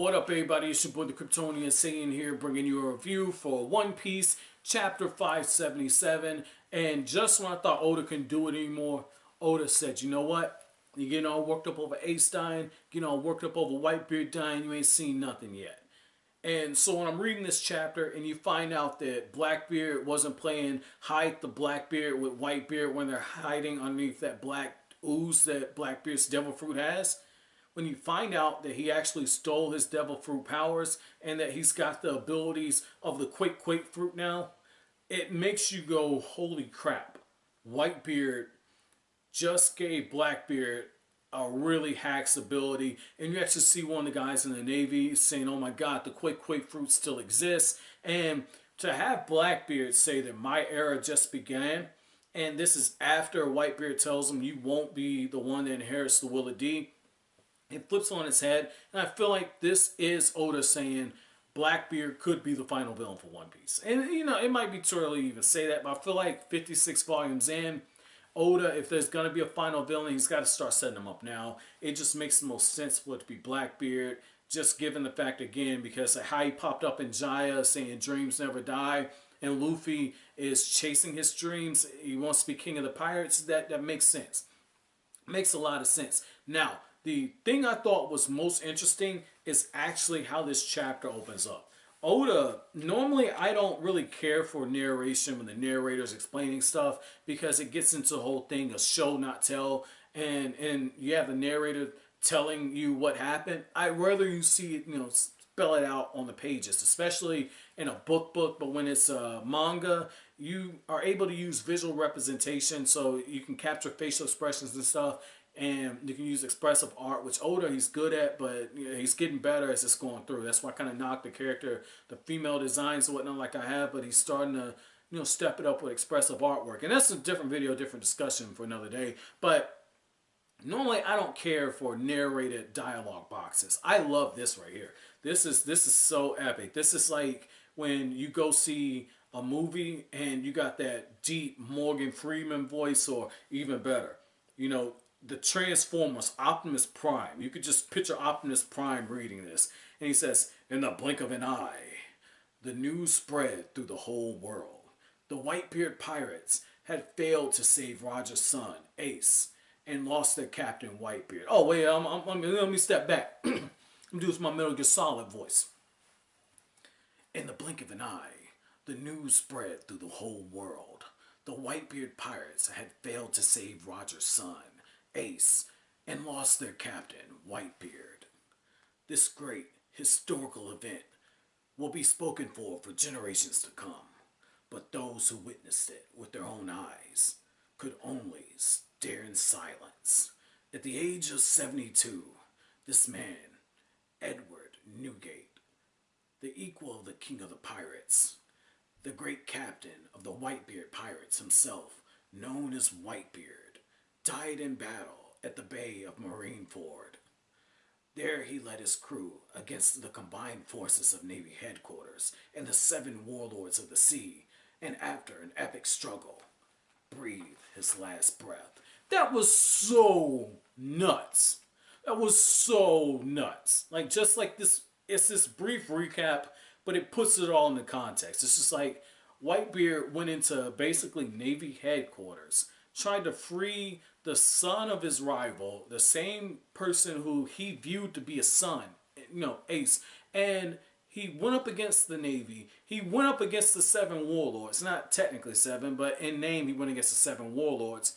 what up, everybody? It's your boy, the Kryptonian, saying here, bringing you a review for One Piece, Chapter 577. And just when I thought Oda couldn't do it anymore, Oda said, you know what? You're getting all worked up over Ace dying, getting all worked up over Whitebeard dying, you ain't seen nothing yet. And so when I'm reading this chapter and you find out that Blackbeard wasn't playing hide the Blackbeard with Whitebeard when they're hiding underneath that black ooze that Blackbeard's devil fruit has, when you find out that he actually stole his devil fruit powers and that he's got the abilities of the Quake fruit now, it makes you go, holy crap. Whitebeard just gave Blackbeard a really hacks ability, and you actually see one of the guys in the Navy saying, oh my god, the Quake fruit still exists. And to have Blackbeard say that my era just began, and this is after Whitebeard tells him you won't be the one that inherits the will of D, it flips on its head, and I feel like this is Oda saying Blackbeard could be the final villain for One Piece. And, you know, it might be too early to even say that, but I feel like 56 volumes in, Oda, if there's going to be a final villain, he's got to start setting them up now. It just makes the most sense for it to be Blackbeard, just given the fact, again, because of how he popped up in Jaya saying dreams never die, and Luffy is chasing his dreams. He wants to be king of the pirates. That makes sense. Makes a lot of sense. Now, the thing I thought was most interesting is actually how this chapter opens up. Oda, normally I don't really care for narration when the narrator's explaining stuff because it gets into the whole thing of show not tell, and you have the narrator telling you what happened. I'd rather you see it, spell it out on the pages, especially in a book, but when it's a manga, you are able to use visual representation so you can capture facial expressions and stuff. And you can use expressive art, which Oda he's good at, but he's getting better as it's going through. That's why I kind of knock the character, the female designs and whatnot like I have, but he's starting to, step it up with expressive artwork. And that's a different video, different discussion for another day. But normally I don't care for narrated dialogue boxes. I love this right here. This is so epic. This is like when you go see a movie and you got that deep Morgan Freeman voice, or even better, the Transformers, Optimus Prime. You could just picture Optimus Prime reading this. And he says, in the blink of an eye, the news spread through the whole world. The Whitebeard Pirates had failed to save Roger's son, Ace, and lost their captain, Whitebeard. Oh, wait, let me step back. I'm doing this my Metal Gear Solid voice. In the blink of an eye, the news spread through the whole world. The Whitebeard Pirates had failed to save Roger's son, Ace, and lost their captain, Whitebeard. This great historical event will be spoken for generations to come, but those who witnessed it with their own eyes could only stare in silence. At the age of 72, this man, Edward Newgate, the equal of the king of the pirates, the great captain of the Whitebeard Pirates himself, known as Whitebeard, died in battle at the Bay of Marineford. There he led his crew against the combined forces of Navy headquarters and the 7 warlords of the sea, and after an epic struggle, breathed his last breath. That was so nuts. That was so nuts. Like, just like this, it's this brief recap, but it puts it all into context. It's just like Whitebeard went into basically Navy headquarters, tried to free the son of his rival, the same person who he viewed to be a son, Ace. And he went up against the Navy. He went up against the 7 warlords. Not technically 7, but in name he went against the 7 warlords.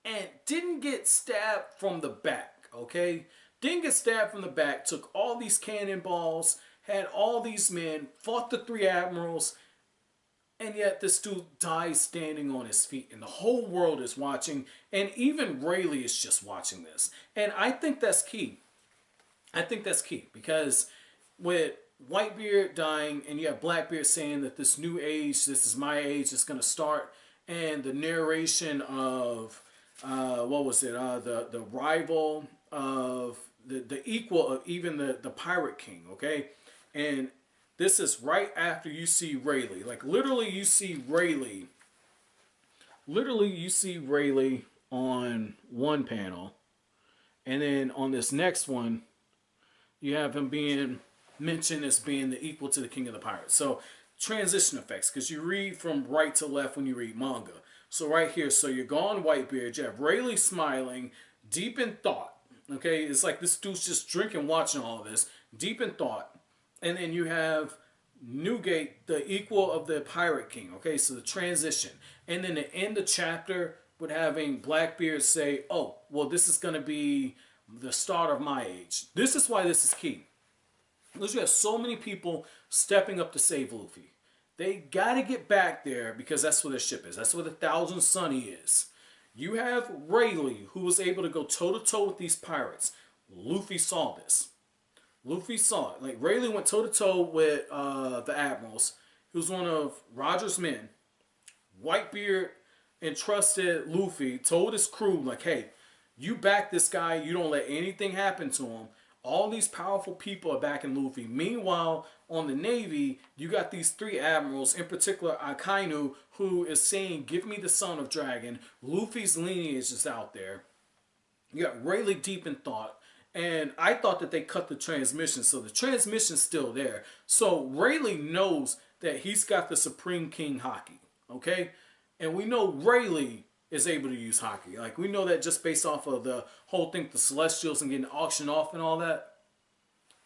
And didn't get stabbed from the back, okay? Didn't get stabbed from the back. Took all these cannonballs, had all these men, fought the 3 admirals, and yet this dude dies standing on his feet, and the whole world is watching, and even Rayleigh is just watching this. And I think that's key. I think that's key, because with Whitebeard dying, and you have Blackbeard saying that this new age, this is my age, is going to start, and the narration of, what was it, the rival of, the equal of even the Pirate King, okay? And this is right after you see Rayleigh. Like, literally you see Rayleigh. Literally you see Rayleigh on one panel. And then on this next one, you have him being mentioned as being the equal to the king of the pirates. So transition effects, because you read from right to left when you read manga. So right here, so you're gone Whitebeard, you have Rayleigh smiling, deep in thought. Okay, it's like this dude's just drinking, watching all of this, deep in thought. And then you have Newgate, the equal of the Pirate King. Okay, so the transition. And then to end the chapter with having Blackbeard say, oh, well, this is going to be the start of my age. This is why this is key. Because you have so many people stepping up to save Luffy. They got to get back there because that's where their ship is. That's where the Thousand Sunny is. You have Rayleigh, who was able to go toe-to-toe with these pirates. Luffy saw this. Luffy saw it. Like, Rayleigh went toe-to-toe with the admirals. He was one of Roger's men. Whitebeard entrusted Luffy, told his crew, like, hey, you back this guy. You don't let anything happen to him. All these powerful people are backing Luffy. Meanwhile, on the Navy, you got these three admirals, in particular Akainu, who is saying, give me the son of dragon. Luffy's lineage is out there. You got Rayleigh deep in thought. And I thought that they cut the transmission, so the transmission's still there. So Rayleigh knows that he's got the Supreme King Haki, okay? And we know Rayleigh is able to use Haki. Like, we know that just based off of the whole thing, the Celestials and getting auctioned off and all that.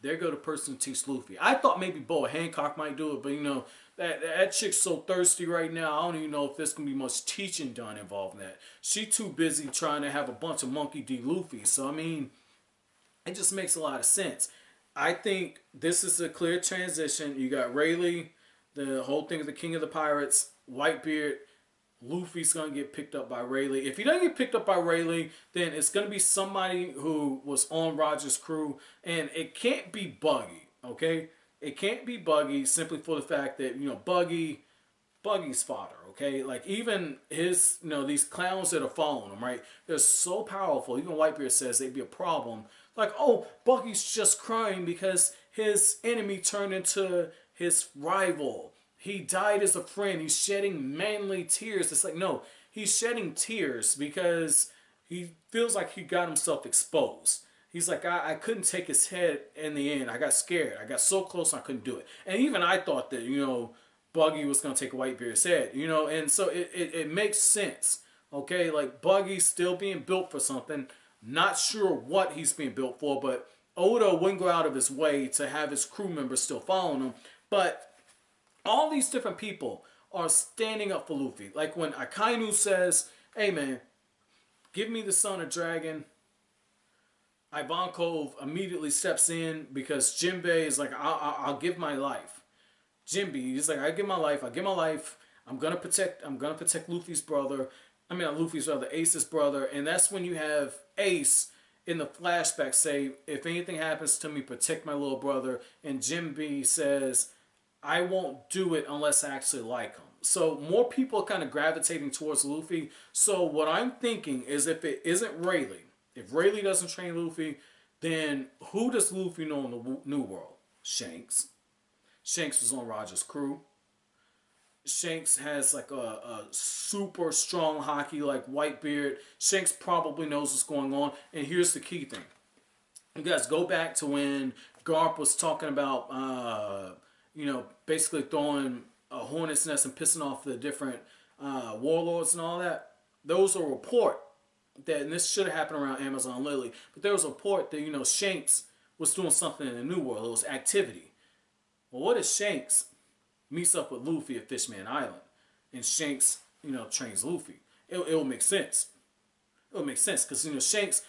There go the person who teach Luffy. I thought maybe Boa Hancock might do it, but you know, that chick's so thirsty right now, I don't even know if there's going to be much teaching done involved in that. She too busy trying to have a bunch of Monkey D. Luffy. So, I mean, it just makes a lot of sense. I think this is a clear transition. You got Rayleigh, the whole thing of the King of the Pirates, Whitebeard. Luffy's going to get picked up by Rayleigh. If he doesn't get picked up by Rayleigh, then it's going to be somebody who was on Roger's crew. And it can't be Buggy, okay? It can't be Buggy simply for the fact that, you know, Buggy's fodder, okay? Like, even his, you know, these clowns that are following him, right? They're so powerful. Even Whitebeard says they'd be a problem. Like, oh, Buggy's just crying because his enemy turned into his rival. He died as a friend. He's shedding manly tears. It's like, no, he's shedding tears because he feels like he got himself exposed. He's like, I couldn't take his head in the end. I got scared. I got so close I couldn't do it. And even I thought that, you know, Buggy was going to take Whitebeard's head, you know. And so it makes sense, okay? Like, Buggy's still being built for something. Not sure what he's being built for, but Oda wouldn't go out of his way to have his crew members still following him. But all these different people are standing up for Luffy. Like when Akainu says, hey man, give me the son of dragon. Ivankov immediately steps in because Jinbei is like, I'll give my life. Jinbei, he's like, I give my life. I'm gonna protect Luffy's brother. I mean, not Luffy's brother, Ace's brother. And that's when you have Ace in the flashback say, if anything happens to me, protect my little brother. And Jinbei says, I won't do it unless I actually like him. So more people are kind of gravitating towards Luffy. So what I'm thinking is if it isn't Rayleigh, if Rayleigh doesn't train Luffy, then who does Luffy know in the New World? Shanks. Shanks was on Roger's crew. Shanks has like a super strong Haki like Whitebeard. Shanks probably knows what's going on. And here's the key thing. You guys go back to when Garp was talking about you know, basically throwing a hornet's nest and pissing off the different warlords and all that. There was a report that, and this should have happened around Amazon Lily, but there was a report that, you know, Shanks was doing something in the New World. It was activity. Well, what if Shanks meets up with Luffy at Fishman Island and Shanks, you know, trains Luffy? It'll make sense. It'll make sense because, you know, Shanks,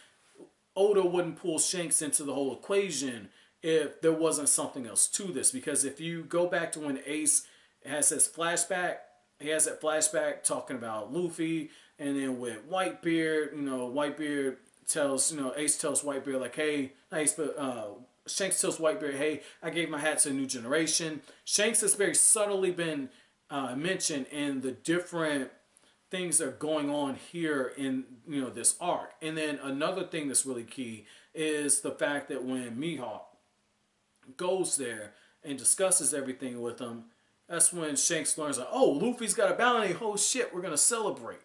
Oda wouldn't pull Shanks into the whole equation if there wasn't something else to this. Because if you go back to when Ace has his flashback, he has that flashback talking about Luffy, and then with Whitebeard, you know, Whitebeard tells, you know, Ace tells Whitebeard like, hey, Ace, but Shanks tells Whitebeard, hey, I gave my hat to a new generation. Shanks has very subtly been mentioned in the different things that are going on here in, you know, this arc. And then another thing that's really key is the fact that when Mihawk goes there and discusses everything with him, that's when Shanks learns like, oh, Luffy's got a bounty. Oh shit, we're gonna celebrate.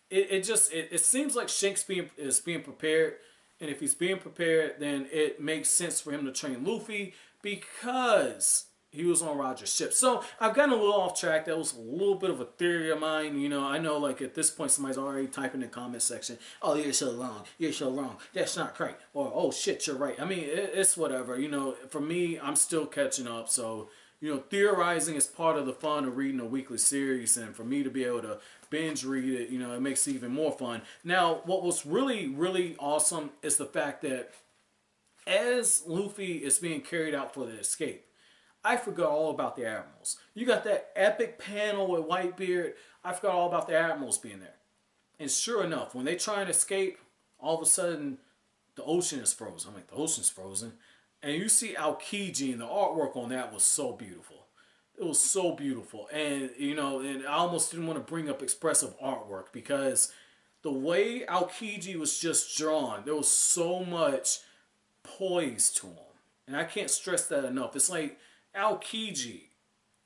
It seems like Shanks is being prepared And if he's being prepared, then it makes sense for him to train Luffy because he was on Roger's ship. So I've gotten a little off track. That was a little bit of a theory of mine. You know, I know like at this point somebody's already typing in the comment section, oh, you're so wrong. You're so wrong. That's not right. Or, oh, shit, you're right. I mean, it's whatever. You know, for me, I'm still catching up. So, you know, theorizing is part of the fun of reading a weekly series. And for me to be able to binge read it, you know, it makes it even more fun. Now, what was really, really awesome is the fact that as Luffy is being carried out for the escape, I forgot all about the admirals. You got that epic panel with Whitebeard. I forgot all about the admirals being there. And sure enough, when they try and escape, all of a sudden, the ocean is frozen. I'm like, the ocean's frozen. And you see Aokiji, and the artwork on that was so beautiful. It was so beautiful. And, you know, and I almost didn't want to bring up expressive artwork because the way Aokiji was just drawn, there was so much poise to him. And I can't stress that enough. It's like Aokiji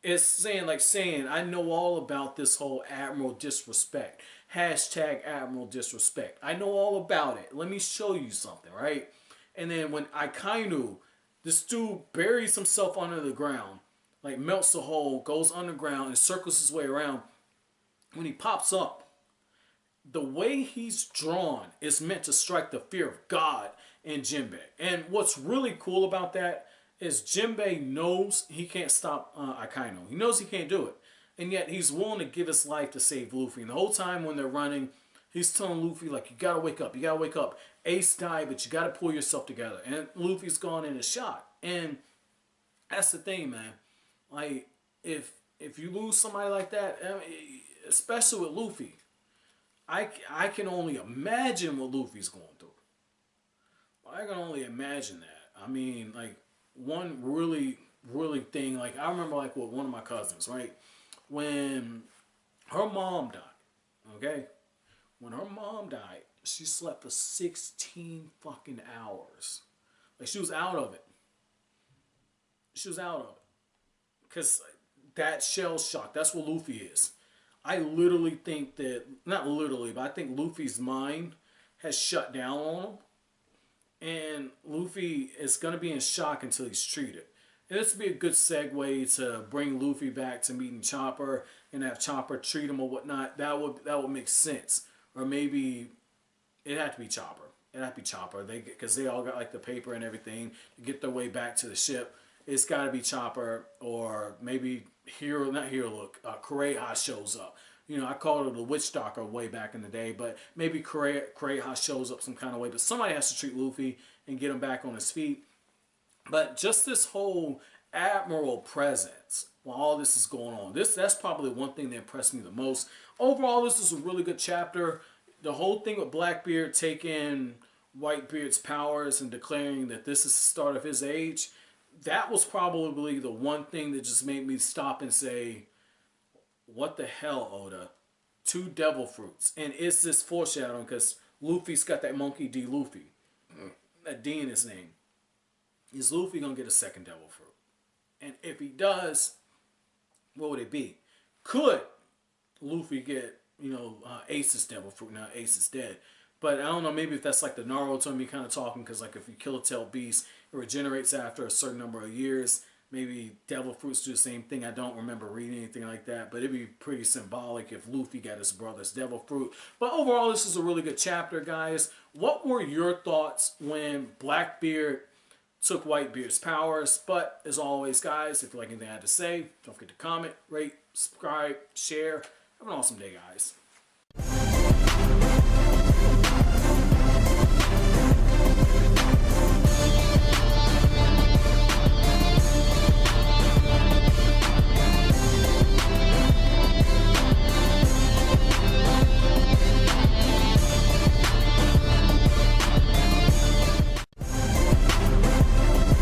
is saying, I know all about this whole Admiral disrespect. Hashtag Admiral disrespect. I know all about it. Let me show you something, right? And then when Akainu, this dude buries himself under the ground, like melts a hole, goes underground, and circles his way around. When he pops up, the way he's drawn is meant to strike the fear of God in Jinbei. And what's really cool about that is Jinbei knows he can't stop Akainu. He knows he can't do it. And yet he's willing to give his life to save Luffy. And the whole time when they're running, he's telling Luffy, like, you gotta wake up. You gotta wake up. Ace died, but you gotta pull yourself together. And Luffy's gone in a shot. And that's the thing, man. Like, if you lose somebody like that, I mean, especially with Luffy, I can only imagine what Luffy's going through. I can only imagine that. I mean, like, one really, really thing, like, I remember, like, with one of my cousins, right? When her mom died, okay? When her mom died, she slept for 16 fucking hours. Like, she was out of it. She was out of it. Because that shell shock, that's what Luffy is. I literally think that, not literally, but I think Luffy's mind has shut down on him. And Luffy is going to be in shock until he's treated. And this would be a good segue to bring Luffy back to meeting Chopper and have Chopper treat him or whatnot. That would make sense. Or maybe it had to be Chopper. It had to be Chopper. Because they all got like the paper and everything to get their way back to the ship. It's got to be Chopper, or maybe Kureha shows up. You know, I called it a witch doctor way back in the day, but maybe Kureha shows up some kind of way. But somebody has to treat Luffy and get him back on his feet. But just this whole Admiral presence while all this is going on, that's probably one thing that impressed me the most. Overall, this is a really good chapter. The whole thing with Blackbeard taking Whitebeard's powers and declaring that this is the start of his age, that was probably the one thing that just made me stop and say, what the hell, Oda? 2 devil fruits. And is this foreshadowing? Because Luffy's got that monkey D. Luffy. That D in his name. Is Luffy going to get a second devil fruit? And if he does, what would it be? Could Luffy get, Ace's devil fruit? Now Ace is dead. But I don't know, maybe if that's like the Naruto me kind of talking, because like if you kill a tail beast, it regenerates after a certain number of years. Maybe devil fruits do the same thing. I don't remember reading anything like that, but it'd be pretty symbolic if Luffy got his brother's devil fruit. But overall, this is a really good chapter, guys. What were your thoughts when Blackbeard took Whitebeard's powers? But as always, guys, if you like anything I had to say, don't forget to comment, rate, subscribe, share. Have an awesome day, guys.